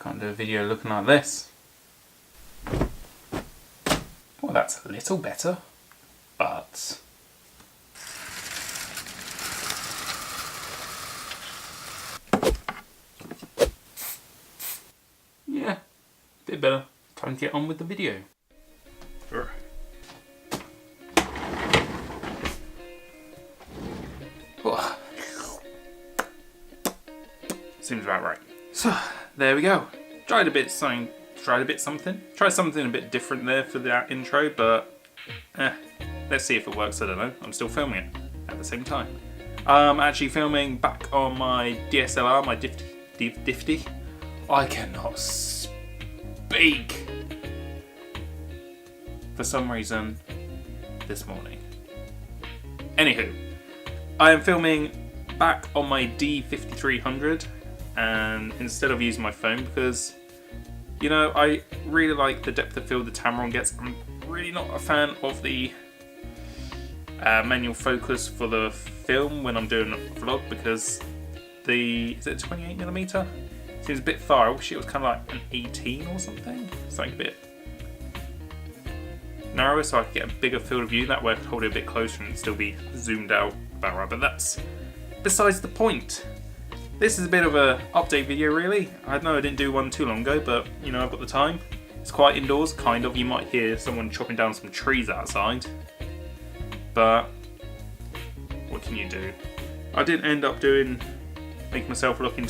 Can't do a video looking like this. Well, that's a little better, but... yeah, bit better. Time to get on with the video. Seems about right. So, there we go. Tried something a bit different there for that intro, but let's see if it works. I don't know. I'm still filming it at the same time. I'm actually filming back on my DSLR, my Difty. I cannot speak for some reason this morning. Anywho, I am filming back on my D5300, and instead of using my phone, because you know, I really like the depth of field the Tamron gets. I'm really not a fan of the manual focus for the film when I'm doing a vlog, because is it 28mm? Seems a bit far. I wish it was kind of like an 18 or something. Something a bit narrower so I could get a bigger field of view. That way I could hold it a bit closer and still be zoomed out about right. But that's besides the point. This is a bit of a update video, really. I know I didn't do one too long ago, but you know, I've got the time. It's quiet indoors, kind of. You might hear someone chopping down some trees outside, but what can you do? I didn't end up making myself looking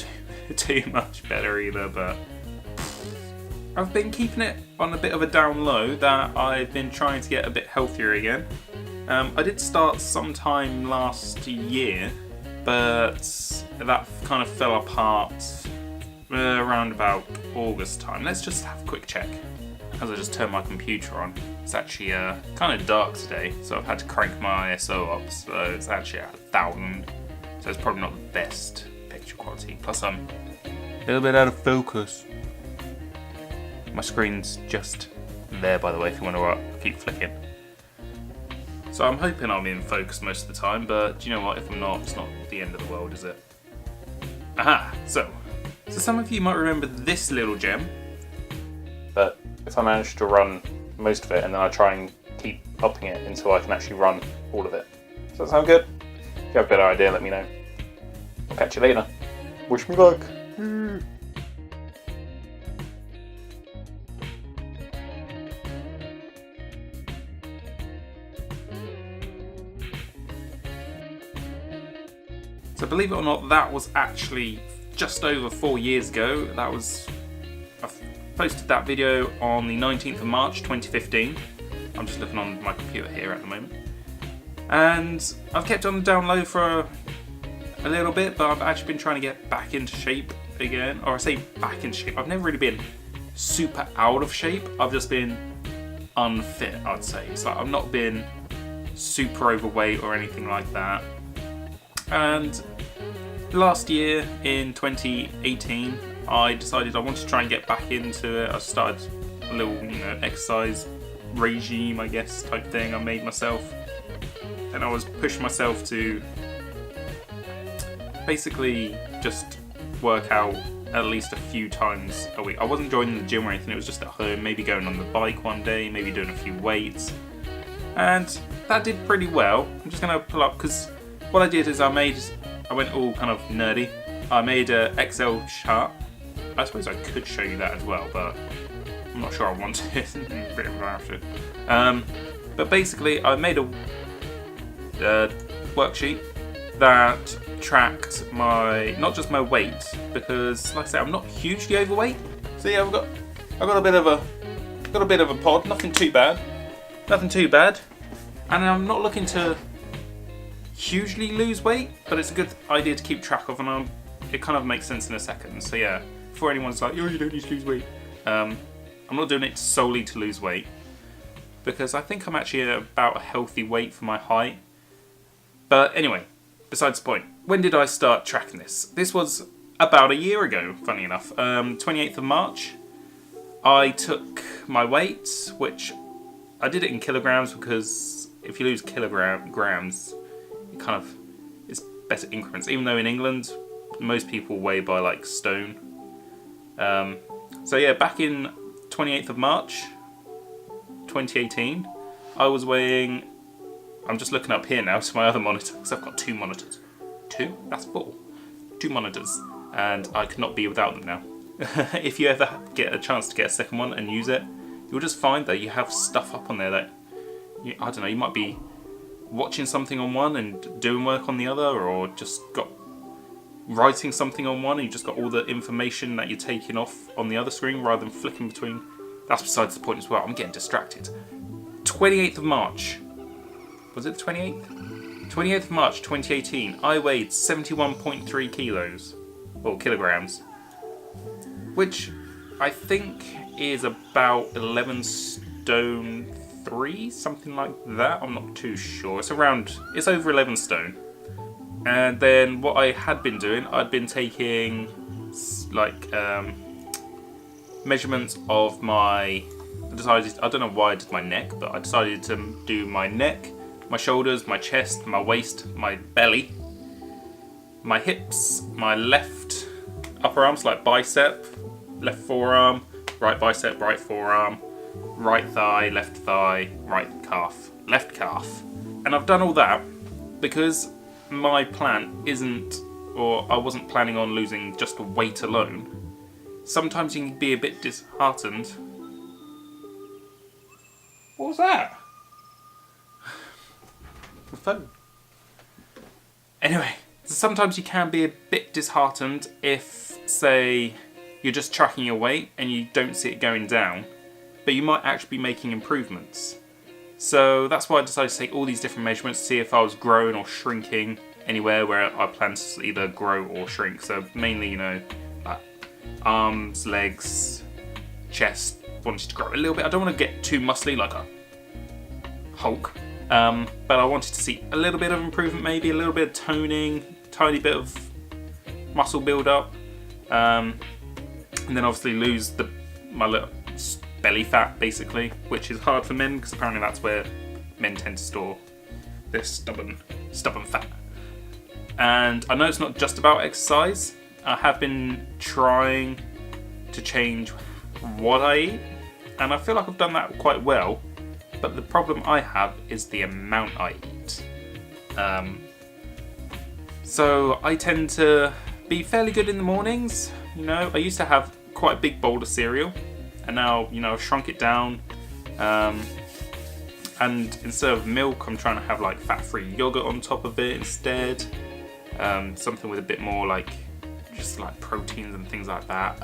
too much better either, but I've been keeping it on a bit of a down low, that I've been trying to get a bit healthier again. I did start sometime last year, but that kind of fell apart around about August time. Let's just have a quick check as I just turn my computer on. It's actually kind of dark today, so I've had to crank my ISO up, so it's actually at 1000, so it's probably not the best picture quality. Plus I'm a little bit out of focus. My screen's just there, by the way, if you want to keep flicking. So I'm hoping I'm in focus most of the time, but do you know what? If I'm not, it's not the end of the world, is it? Aha! So some of you might remember this little gem. But if I manage to run most of it, and then I try and keep upping it until I can actually run all of it. Does that sound good? If you have a better idea, let me know. I'll catch you later. Wish me luck. So believe it or not, that was actually just over 4 years ago. I posted that video on the 19th of March 2015. I'm just looking on my computer here at the moment. And I've kept on the down low for a little bit, but I've actually been trying to get back into shape again. Or I say back into shape, I've never really been super out of shape. I've just been unfit, I'd say. It's like I've not been super overweight or anything like that. And last year in 2018, I decided I wanted to try and get back into it. I started a little, exercise regime, I guess, type thing I made myself. And I was pushing myself to basically just work out at least a few times a week. I wasn't joining the gym or anything, it was just at home, maybe going on the bike one day, maybe doing a few weights. And that did pretty well. I'm just going to pull up, because what I did is I went all kind of nerdy. I made an Excel chart. I suppose I could show you that as well, but I'm not sure I want to. It's a bit embarrassing. But basically, I made a worksheet that tracked not just my weight, because like I say, I'm not hugely overweight. So yeah, I've got a bit of a pod. Nothing too bad. And I'm not looking to hugely lose weight, but it's a good idea to keep track of, and it kind of makes sense in a second. So yeah, before anyone's like, oh, you don't need to lose weight, I'm not doing it solely to lose weight, because I think I'm actually about a healthy weight for my height. But anyway, besides the point, when did I start tracking this? This was about a year ago, funny enough. 28th of March, I took my weight, which I did it in kilograms, because if you lose grams, it's better increments. Even though in England, most people weigh by like stone. So yeah, back in 28th of March 2018, I was weighing, I'm just looking up here now to my other monitor, because I've got 2 monitors. 2? That's 4. 2 monitors, and I could not be without them now. If you ever get a chance to get a second one and use it, you'll just find that you have stuff up on there that, I don't know, you might be watching something on one and doing work on the other, or just got writing something on one and you've just got all the information that you're taking off on the other screen rather than flicking between. That's besides the point as well. I'm getting distracted. 28th of March. Was it the 28th? 28th of March 2018. I weighed 71.3 kilos. Or kilograms. Which I think is about 11 stone 3, something like that. I'm not too sure. It's over 11 stone. And then what I had been doing, I'd been taking like measurements of I don't know why I did my neck, but I decided to do my neck, my shoulders, my chest, my waist, my belly, my hips, my left upper arms like bicep, left forearm, right bicep, right forearm, right thigh, right calf, left calf. And I've done all that because my plan isn't, or I wasn't planning on losing just weight alone. Sometimes you can be a bit disheartened. What was that? The phone. Anyway, sometimes you can be a bit disheartened if, say, you're just tracking your weight and you don't see it going down, but you might actually be making improvements. So that's why I decided to take all these different measurements to see if I was growing or shrinking anywhere where I plan to either grow or shrink. So mainly, like arms, legs, chest, wanted to grow a little bit. I don't want to get too muscly like a Hulk, but I wanted to see a little bit of improvement, maybe a little bit of toning, tiny bit of muscle build up, and then obviously lose my little belly fat basically, which is hard for men because apparently that's where men tend to store this stubborn fat. And I know it's not just about exercise. I have been trying to change what I eat, and I feel like I've done that quite well, but the problem I have is the amount I eat. So I tend to be fairly good in the mornings. I used to have quite a big bowl of cereal, and now I've shrunk it down, and instead of milk I'm trying to have like fat-free yogurt on top of it instead, something with a bit more like just like proteins and things like that.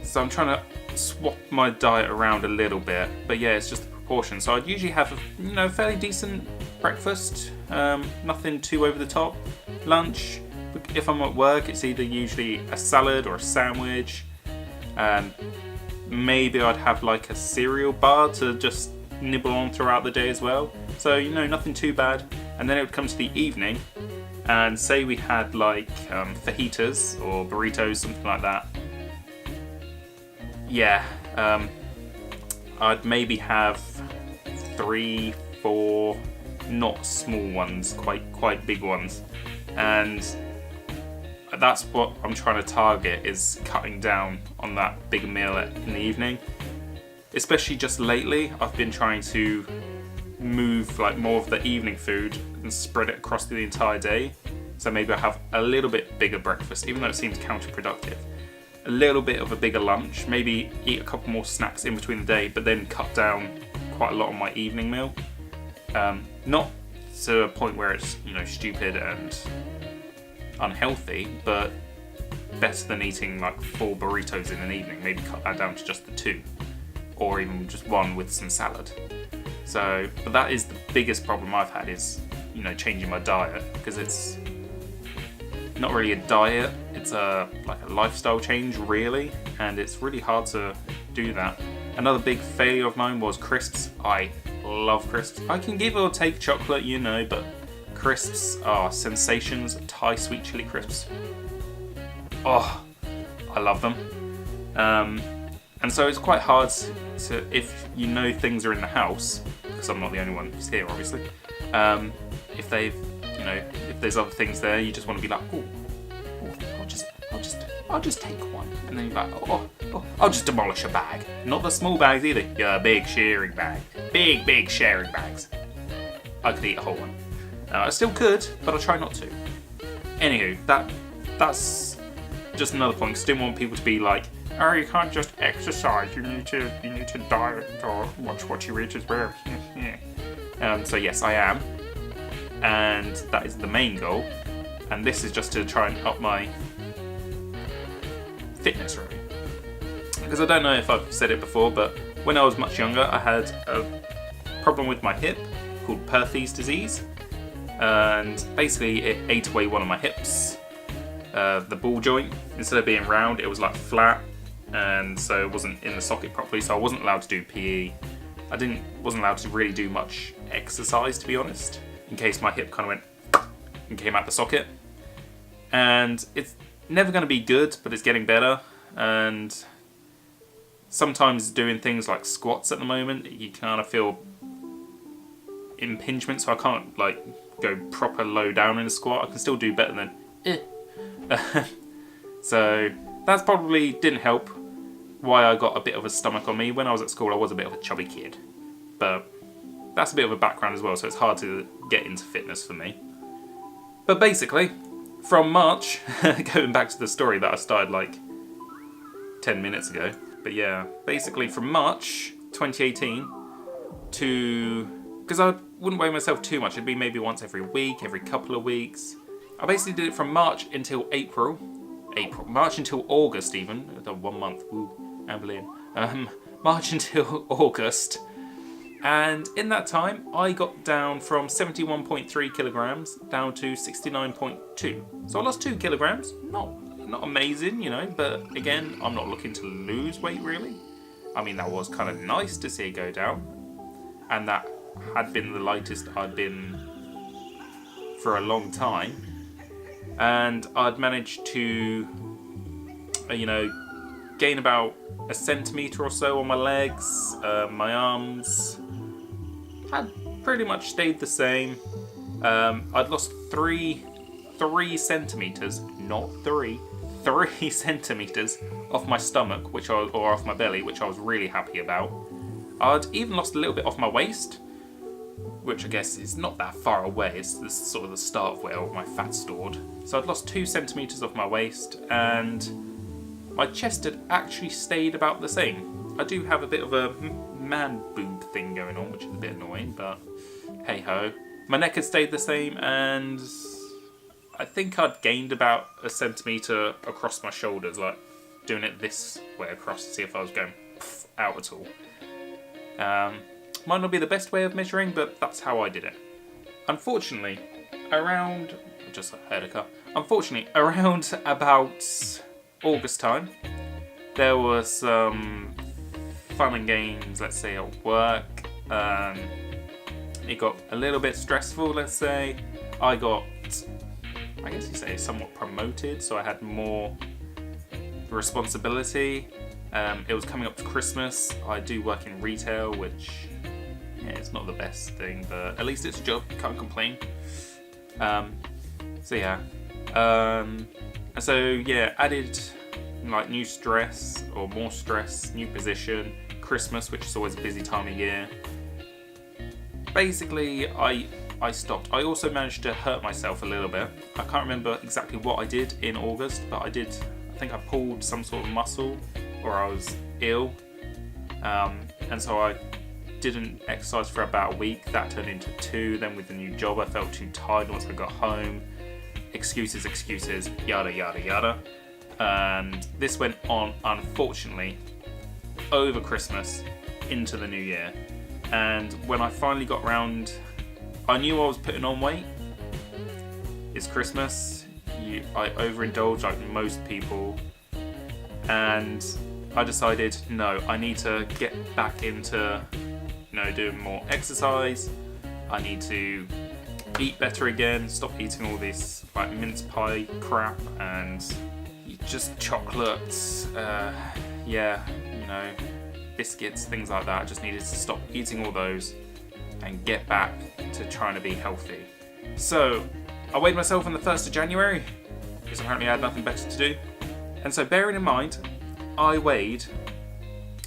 So I'm trying to swap my diet around a little bit, but yeah, it's just the proportion. So I'd usually have a fairly decent breakfast, nothing too over the top. Lunch, if I'm at work, it's either usually a salad or a sandwich. Maybe I'd have like a cereal bar to just nibble on throughout the day as well. So nothing too bad. And then it would come to the evening, and say we had like fajitas or burritos, something like that. Yeah, I'd maybe have 3, 4, not small ones, quite big ones, and that's what I'm trying to target, is cutting down on that bigger meal in the evening. Especially just lately, I've been trying to move like more of the evening food and spread it across the entire day. So maybe I have a little bit bigger breakfast, even though it seems counterproductive. A little bit of a bigger lunch, maybe eat a couple more snacks in between the day, but then cut down quite a lot on my evening meal. Not to a point where it's stupid and unhealthy, but better than eating like 4 burritos in an evening. Maybe cut that down to just the 2, or even just 1 with some salad. So, but that is the biggest problem I've had, is changing my diet, because it's not really a diet, it's like a lifestyle change really, and it's really hard to do that. Another big failure of mine was crisps. I love crisps. I can give or take chocolate, but crisps are sensations. Thai sweet chili crisps. Oh, I love them. And so it's quite hard to, if things are in the house, because I'm not the only one who's here obviously, if there's other things there, you just want to be like, I'll just I'll just take one. And then you're like, I'll just demolish a bag. Not the small bags either. Yeah, big sharing bag. Big sharing bags. I could eat a whole one. I still could, but I'll try not to. Anywho, that's just another point. 'Cause I didn't want people to be like, oh, you can't just exercise. You need to diet or watch what you eat as well. So yes, I am, and that is the main goal. And this is just to try and up my fitness, really. Because I don't know if I've said it before, but when I was much younger, I had a problem with my hip called Perthes disease, and basically it ate away one of my hips, the ball joint. Instead of being round, it was like flat, and so it wasn't in the socket properly. So I wasn't allowed to do PE. Wasn't allowed to really do much exercise, to be honest, in case my hip kind of went and came out the socket. And it's never going to be good, but it's getting better. And sometimes doing things like squats at the moment, you kind of feel impingement, so I can't like go proper low down in a squat. I can still do better than so that's probably didn't help why I got a bit of a stomach on me. When I was at school, I was a bit of a chubby kid, but that's a bit of a background as well, so it's hard to get into fitness for me. But basically, from March, going back to the story that I started like 10 minutes ago, but yeah, basically from March 2018 to, because I wouldn't weigh myself too much, it'd be maybe once every week, every couple of weeks. I basically did it from March until March until August even, the 1 month, March until August. And in that time, I got down from 71.3 kilograms down to 69.2. So I lost 2 kilograms. Not amazing, you know, but again, I'm not looking to lose weight really. I mean, that was kind of nice to see it go down. And that had been the lightest I'd been for a long time. And I'd managed to, gain about a centimetre or so on my legs. My arms had pretty much stayed the same. I'd lost 3 centimetres, not 3 centimetres off my stomach, or off my belly, which I was really happy about. I'd even lost a little bit off my waist, which I guess is not that far away. It's sort of the start of where all my fat's stored. So I'd lost 2 centimetres off my waist, and my chest had actually stayed about the same. I do have a bit of a man boob thing going on, which is a bit annoying, but hey ho. My neck had stayed the same, and I think I'd gained about a centimetre across my shoulders, like doing it this way across to see if I was going out at all. Might not be the best way of measuring, but that's how I did it. Unfortunately, around about August time, there was some fun and games, let's say, at work. It got a little bit stressful, let's say. I got, I guess you say, somewhat promoted, so I had more responsibility. It was coming up to Christmas. I do work in retail, which, yeah, it's not the best thing, but at least it's a job, can't complain. Added like new stress, or more stress, new position, Christmas, which is always a busy time of year. Basically, I stopped. I also managed to hurt myself a little bit. I can't remember exactly what I did in August, but I think I pulled some sort of muscle, or I was ill. And so I didn't exercise for about a week. That turned into 2. Then with the new job, I felt too tired once I got home. Excuses, yada, yada, yada. And this went on, unfortunately, over Christmas into the new year. And when I finally got round, I knew I was putting on weight. It's Christmas. I overindulge like most people. And I decided, no, I need to get back into, doing more exercise. I need to eat better again, stop eating all this like mince pie crap and just chocolates, biscuits, things like that. I just needed to stop eating all those and get back to trying to be healthy. So I weighed myself on the 1st of January because apparently I had nothing better to do. And so bearing in mind, I weighed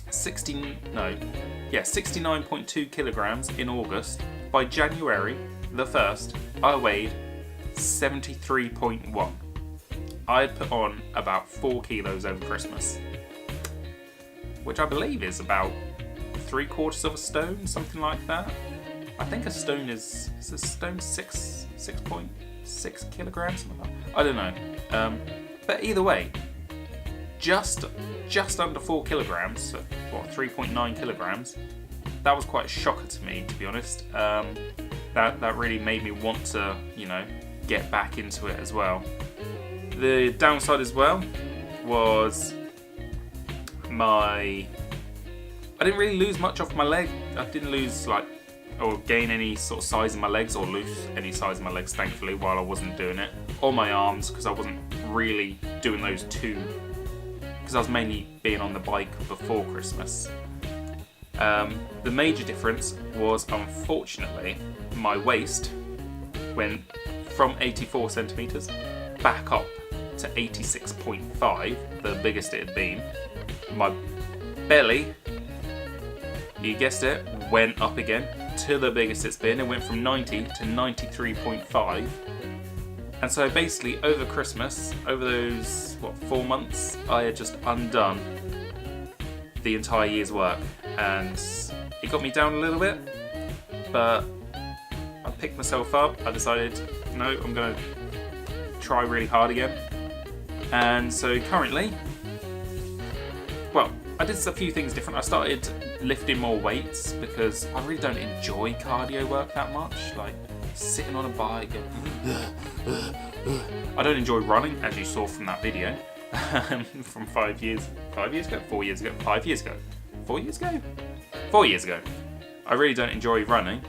69.2 kilograms in August. By January the 1st, I weighed 73.1. I had put on about 4 kilos over Christmas, which I believe is about 3/4 of a stone, something like that. I think a stone is a stone 6.6 kilograms, something like that. I don't know. But either way, just under 4 kilograms, so, 3.9 kilograms. That was quite a shocker to me, to be honest. That really made me want to, get back into it as well. The downside as well was I didn't really lose much off my leg. I didn't lose or gain any sort of size in my legs, or lose any size in my legs, thankfully, while I wasn't doing it. Or my arms, because I wasn't really doing those two, because I was mainly being on the bike before Christmas. The major difference was, unfortunately, my waist went from 84 centimetres back up to 86.5, the biggest it had been. My belly, you guessed it, went up again to the biggest it's been. It went from 90 to 93.5. And so basically over Christmas, over those 4 months, I had just undone the entire year's work, and it got me down a little bit, but I picked myself up. I decided, no, I'm going to try really hard again. And so currently, I did a few things different. I started lifting more weights because I really don't enjoy cardio work that much, like sitting on a bike and I don't enjoy running, as you saw from that video from 5 years ago. I really don't enjoy running.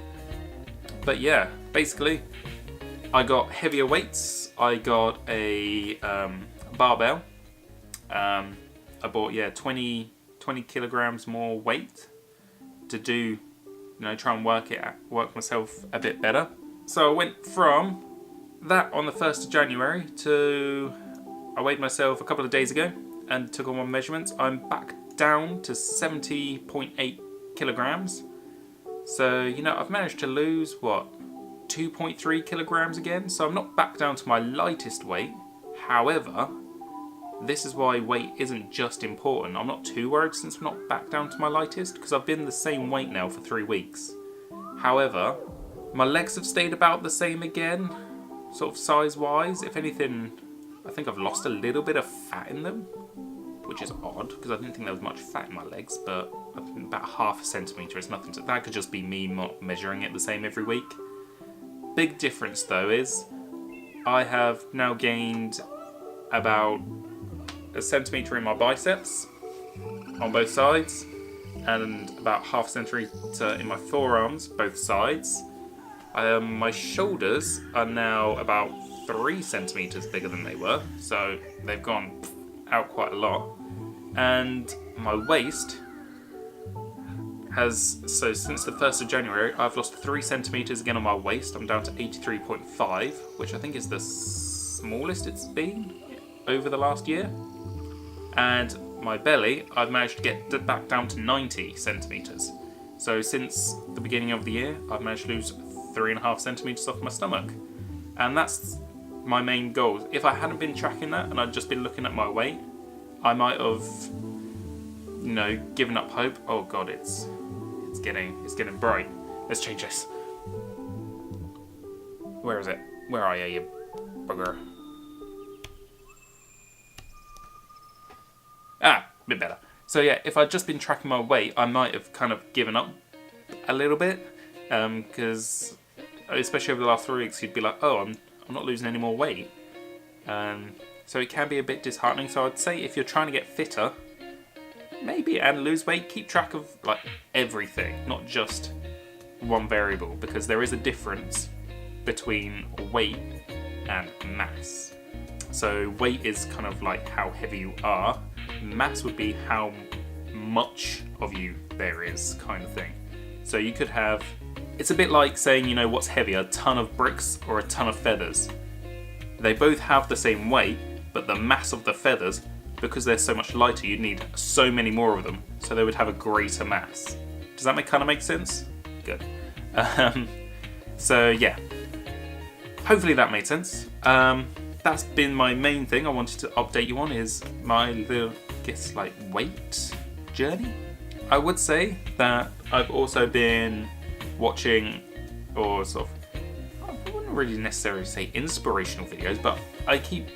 But yeah, basically I got heavier weights. I got a barbell. I bought 20 kilograms more weight to do, try and work myself a bit better. So I went from that on the 1st of January to, I weighed myself a couple of days ago and took all my measurements. I'm back down to 70.8 kilograms. So, I've managed to lose, 2.3 kilograms again. So I'm not back down to my lightest weight. However, this is why weight isn't just important. I'm not too worried since I'm not back down to my lightest, because I've been the same weight now for 3 weeks. However, my legs have stayed about the same again, sort of size-wise. If anything, I think I've lost a little bit of fat in them, which is odd, because I didn't think there was much fat in my legs, but about half a centimetre is nothing. That could just be me not measuring it the same every week. Big difference, though, is I have now gained about a centimetre in my biceps on both sides, and about half a centimetre in my forearms, both sides. My shoulders are now about 3 centimetres bigger than they were, so they've gone out quite a lot. And my waist has, so since the 1st of January, I've lost 3 centimetres again on my waist. I'm down to 83.5, which I think is the smallest it's been over the last year. And my belly, I've managed to get back down to 90 centimetres. So since the beginning of the year, I've managed to lose 3.5 centimetres off my stomach. And that's my main goal. If I hadn't been tracking that and I'd just been looking at my weight, I might have, given up hope. Oh god, it's getting bright. Let's change this. Where is it? Where are you bugger? A bit better. So yeah, if I'd just been tracking my weight, I might have kind of given up a little bit, because especially over the last 3 weeks, you'd be like, oh, I'm not losing any more weight. So it can be a bit disheartening. So I'd say if you're trying to get fitter, maybe, and lose weight, keep track of everything, not just one variable, because there is a difference between weight and mass. So weight is kind of like how heavy you are. Mass would be how much of you there is, kind of thing. So you could have, it's a bit like saying, what's heavier, a ton of bricks or a ton of feathers. They both have the same weight, but the mass of the feathers because they're so much lighter, you'd need so many more of them, so they would have a greater mass. Does that kind of make sense? Good. So yeah, hopefully that made sense. That's been my main thing I wanted to update you on, is my little, weight journey. I would say that I've also been watching, or sort of, I wouldn't really necessarily say inspirational videos, but I keep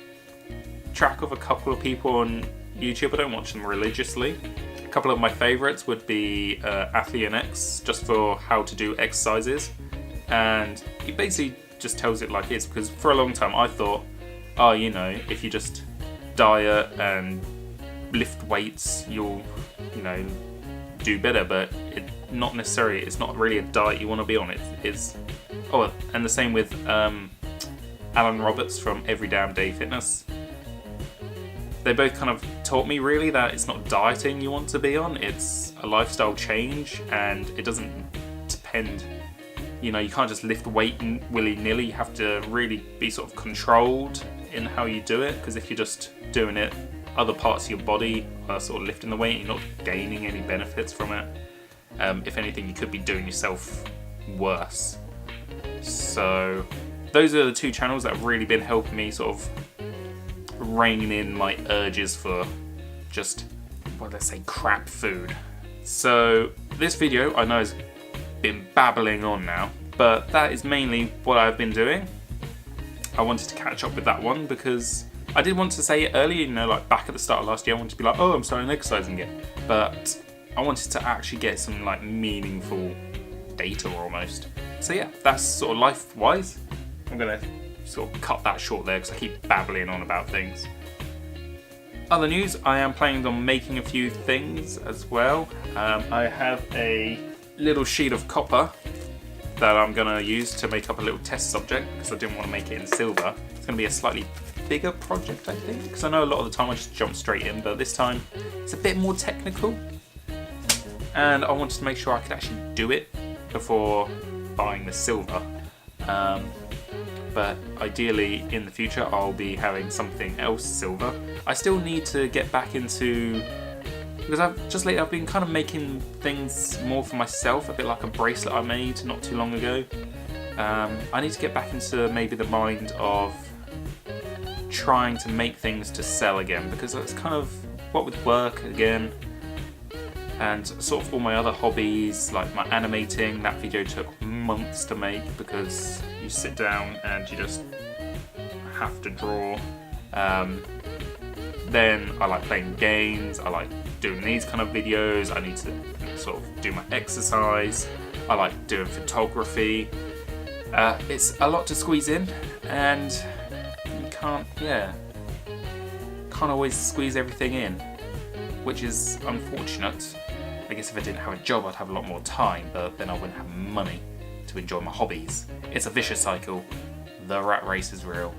track of a couple of people on YouTube. I don't watch them religiously. A couple of my favourites would be Athlean-X, just for how to do exercises, and he basically just tells it like it is, because for a long time I thought, oh, you know, if you just diet and lift weights, you'll, you know, do better, but not necessarily. It's not really a diet you want to be on. It's oh, and the same with Alan Roberts from Every Damn Day Fitness. They both kind of taught me really that it's not dieting you want to be on, it's a lifestyle change, and it doesn't depend, you know, you can't just lift weight willy-nilly. You have to really be sort of controlled in how you do it, because if you're just doing it, other parts of your body are sort of lifting the weight, you're not gaining any benefits from it. If anything, you could be doing yourself worse. So those are the two channels that have really been helping me sort of rein in my urges for just, well, let's say crap food. So this video, I know, has been babbling on now, but that is mainly what I've been doing. I wanted to catch up with that one because I did want to say it earlier, you know, like back at the start of last year, I wanted to be like, oh, I'm starting exercising again. But I wanted to actually get some like meaningful data almost. So yeah, that's sort of life-wise. I'm gonna sort of cut that short there because I keep babbling on about things. Other news, I am planning on making a few things as well. I have a little sheet of copper that I'm going to use to make up a little test subject because I didn't want to make it in silver. It's going to be a slightly bigger project, I think, because I know a lot of the time I just jump straight in, but this time it's a bit more technical, and I wanted to make sure I could actually do it before buying the silver. But ideally in the future I'll be having something else silver. I still need to get back into, because I've been kind of making things more for myself, a bit like a bracelet I made not too long ago. I need to get back into maybe the mind of trying to make things to sell again, because that's kind of what with work again and sort of all my other hobbies, like my animating. That video took months to make because you sit down and you just have to draw. Then I like playing games, I like doing these kind of videos, I need to sort of do my exercise, I like doing photography. It's a lot to squeeze in, and you can't always squeeze everything in, which is unfortunate. I guess if I didn't have a job I'd have a lot more time, but then I wouldn't have money to enjoy my hobbies. It's a vicious cycle. The rat race is real.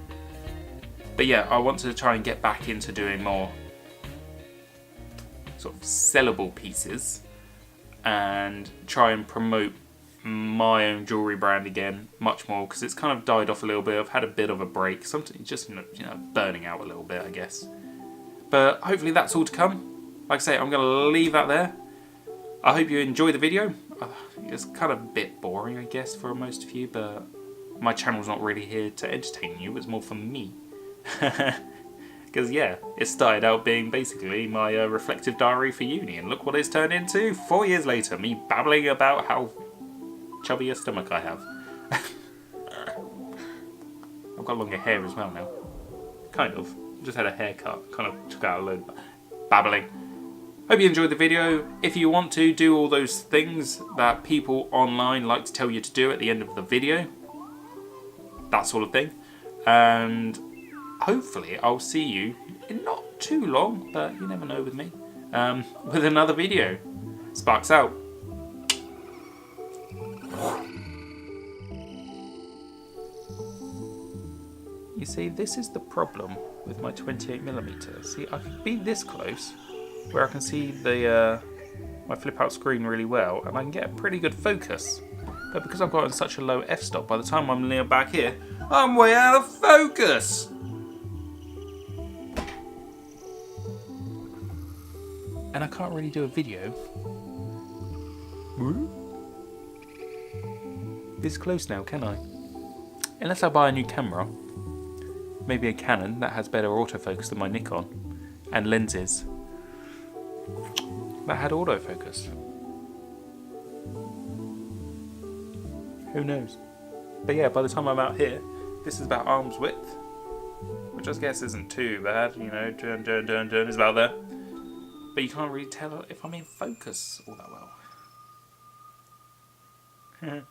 But yeah, I want to try and get back into doing more sort of sellable pieces and try and promote my own jewellery brand again much more, because it's kind of died off a little bit. I've had a bit of a break, sometimes just, you know, burning out a little bit, I guess. But hopefully that's all to come. Like I say, I'm going to leave that there. I hope you enjoy the video. It's kind of a bit boring, I guess, for most of you, but my channel's not really here to entertain you, it's more for me. Because yeah, it started out being basically my reflective diary for uni, and look what it's turned into 4 years later, me babbling about how chubby a stomach I have. I've got longer hair as well now. Kind of. Just had a haircut, kind of took out a load of babbling. Hope you enjoyed the video. If you want to do all those things that people online like to tell you to do at the end of the video, that sort of thing, and hopefully I'll see you in not too long, but you never know with me, with another video. Sparks out. You see, this is the problem with my 28mm. See, I can be this close, where I can see the my flip out screen really well, and I can get a pretty good focus. But because I've got such a low f-stop, by the time I'm near back here, I'm way out of focus! And I can't really do a video. This close now, can I? Unless I buy a new camera. Maybe a Canon that has better autofocus than my Nikon. And lenses that had autofocus. Who knows? But yeah, by the time I'm out here, this is about arm's width. Which I guess isn't too bad, you know, turn is about there. But you can't really tell if I'm in focus all that well.